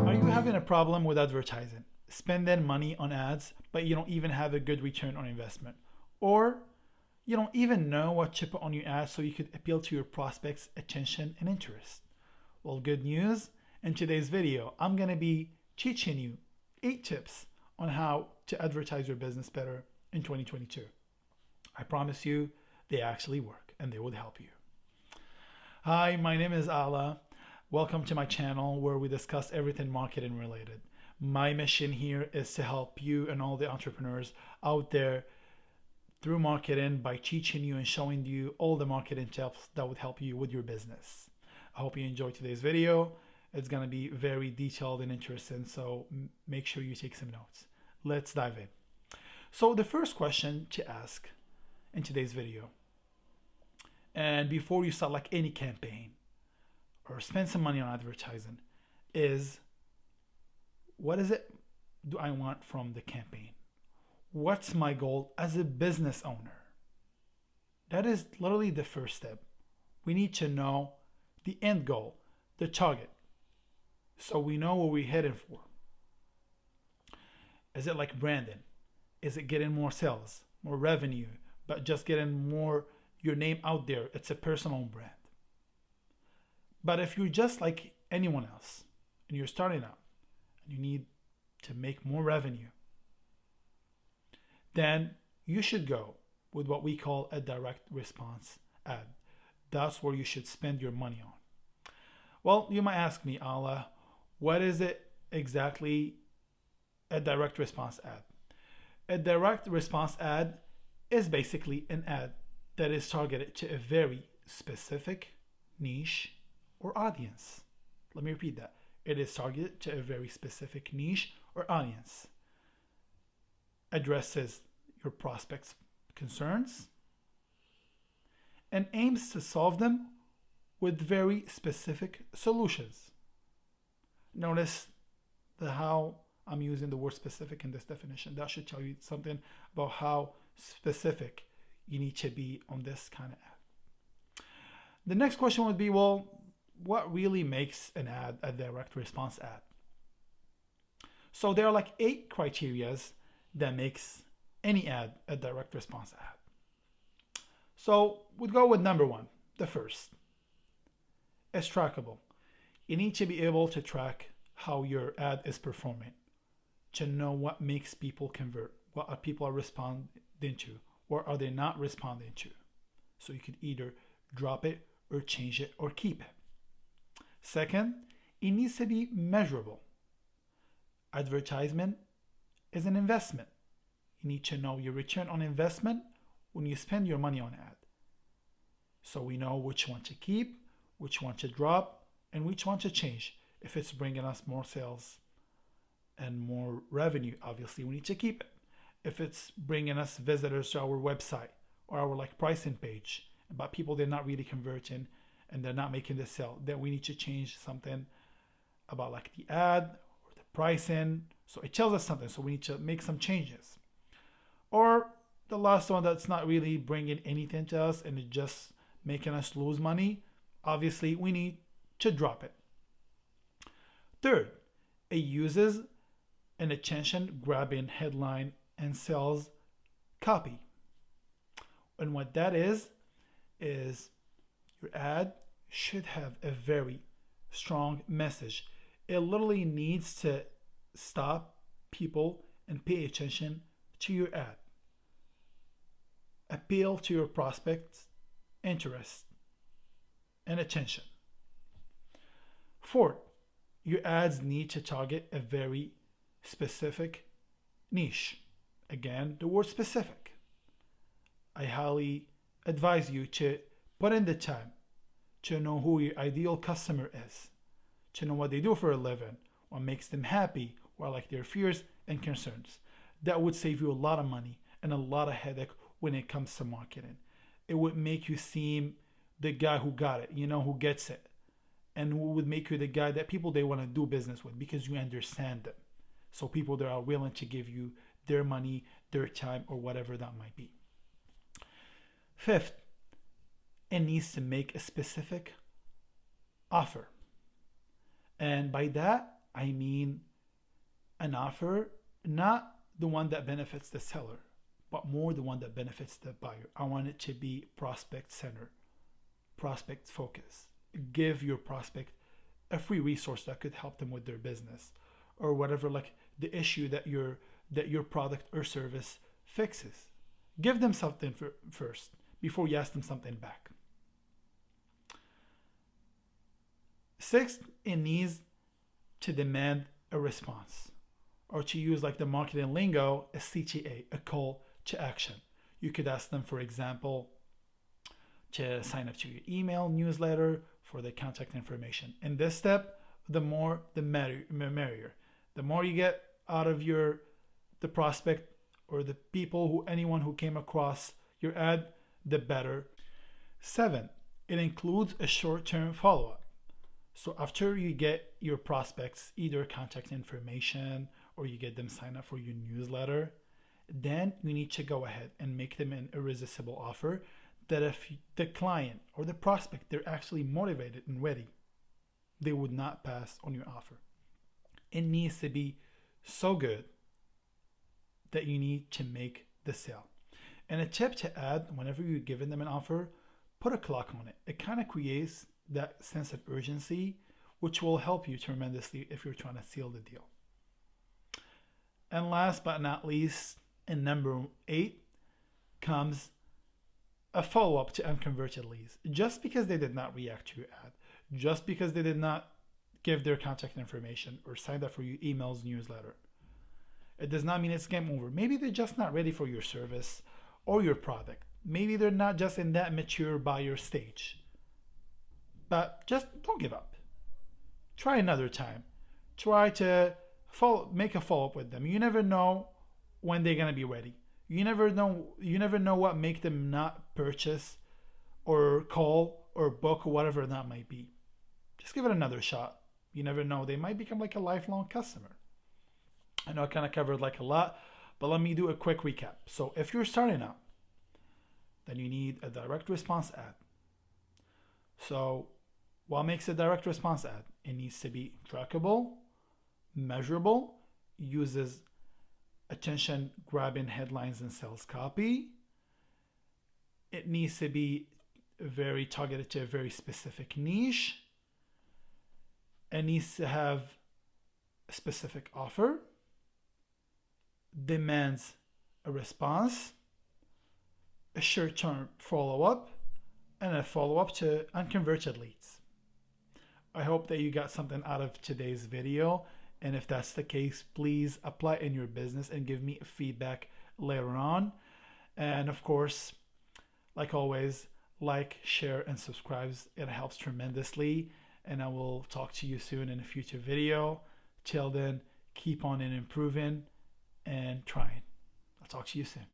Are you having a problem with advertising? Spending money on ads, but you don't even have a good return on investment? Or you don't even know what to put on your ads so you could appeal to your prospects' attention and interest? Well, good news. In today's video, I'm going to be teaching you 8 tips on how to advertise your business better in 2022. I promise you, they actually work and they will help you. Hi, my name is Ala. Welcome to my channel where we discuss everything marketing related. My mission here is to help you and all the entrepreneurs out there through marketing by teaching you and showing you all the marketing tips that would help you with your business. I hope you enjoyed today's video. It's going to be very detailed and interesting, so make sure you take some notes. Let's dive in. So the first question to ask in today's video, and before you start like any campaign or spend some money on advertising, is what is it do I want from the campaign? What's my goal as a business owner? That is literally the first step. We need to know the end goal, the target, so we know what we're heading for. Is it like branding? Is it getting more sales, more revenue, but just getting more your name out there? It's a personal brand. But if you're just like anyone else and you're starting out and you need to make more revenue, then you should go with what we call a direct response ad. That's where you should spend your money on. Well, you might ask me, Ala, what is it exactly a direct response ad? A direct response ad is basically an ad that is targeted to a very specific niche or audience. Let me repeat that. It is targeted to a very specific niche or audience. Addresses your prospects' concerns and aims to solve them with very specific solutions. Notice how I'm using the word specific in this definition. That should tell you something about how specific you need to be on this kind of ad. The next question would be, well, what really makes an ad a direct response ad? So there are like 8 criterias that makes any ad a direct response ad. So we'd go with number 1, the first. It's trackable. You need to be able to track how your ad is performing, to know what makes people convert, what are people are responding to, or are they not responding to. So you could either drop it or change it or keep it. Second, it needs to be measurable. Advertisement is an investment. You need to know your return on investment when you spend your money on ad. So we know which one to keep, which one to drop, and which one to change. If it's bringing us more sales and more revenue, obviously we need to keep it. If it's bringing us visitors to our website or our like pricing page, but people they're not really converting and they're not making the sale, then we need to change something about like the ad or the pricing. So it tells us something, so we need to make some changes. Or the last one that's not really bringing anything to us and it's just making us lose money, obviously we need to drop it. Third, it uses an attention-grabbing headline and sells copy. And what that is your ad should have a very strong message. It literally needs to stop people and pay attention to your ad. Appeal to your prospects' interest and attention. Fourth, your ads need to target a very specific niche. Again, the word specific. I highly advise you to put in the time to know who your ideal customer is, to know what they do for a living, what makes them happy, what are like their fears and concerns. That would save you a lot of money and a lot of headache when it comes to marketing. It would make you seem the guy who got it, who gets it, and who would make you the guy that people they want to do business with because you understand them. So people that are willing to give you their money, their time, or whatever that might be. Fifth, it needs to make a specific offer. And by that, I mean an offer, not the one that benefits the seller, but more the one that benefits the buyer. I want it to be prospect centered, prospect focused. Give your prospect a free resource that could help them with their business or whatever, like the issue that your product or service fixes. Give them something first before you ask them something back. Sixth, it needs to demand a response, or to use like the marketing lingo, a CTA, a call to action. You could ask them, for example, to sign up to your email newsletter for the contact information. In this step, the more the merrier. The more you get out of the prospect or the anyone who came across your ad, the better. 7, it includes a short-term follow-up. So after you get your prospects either contact information or you get them sign up for your newsletter, then you need to go ahead and make them an irresistible offer that if the client or the prospect, they're actually motivated and ready, they would not pass on your offer. It needs to be so good that you need to make the sale. And a tip to add, whenever you're giving them an offer, put a clock on it. It kind of creates that sense of urgency, which will help you tremendously if you're trying to seal the deal. And last but not least, in number 8 comes a follow-up to unconverted leads. Just because they did not react to your ad, just because they did not give their contact information or signed up for your emails newsletter, it does not mean it's game over. Maybe they're just not ready for your service or your product. Maybe they're not just in that mature buyer stage. But just don't give up. Try another time. Try to make a follow-up with them. You never know when they're gonna be ready. You never know what make them not purchase or call or book or whatever that might be. Just give it another shot. You never know. They might become like a lifelong customer. I know I kind of covered like a lot, but let me do a quick recap. So if you're starting out, then you need a direct response ad. So what makes a direct response ad? It needs to be trackable, measurable, uses attention grabbing headlines and sales copy. It needs to be very targeted to a very specific niche. It needs to have a specific offer, demands a response, a short-term follow-up, and a follow-up to unconverted leads. I hope that you got something out of today's video. And if that's the case, please apply in your business and give me feedback later on. And of course, like always, like, share, and subscribe. It helps tremendously. And I will talk to you soon in a future video. Till then, keep on improving and trying. I'll talk to you soon.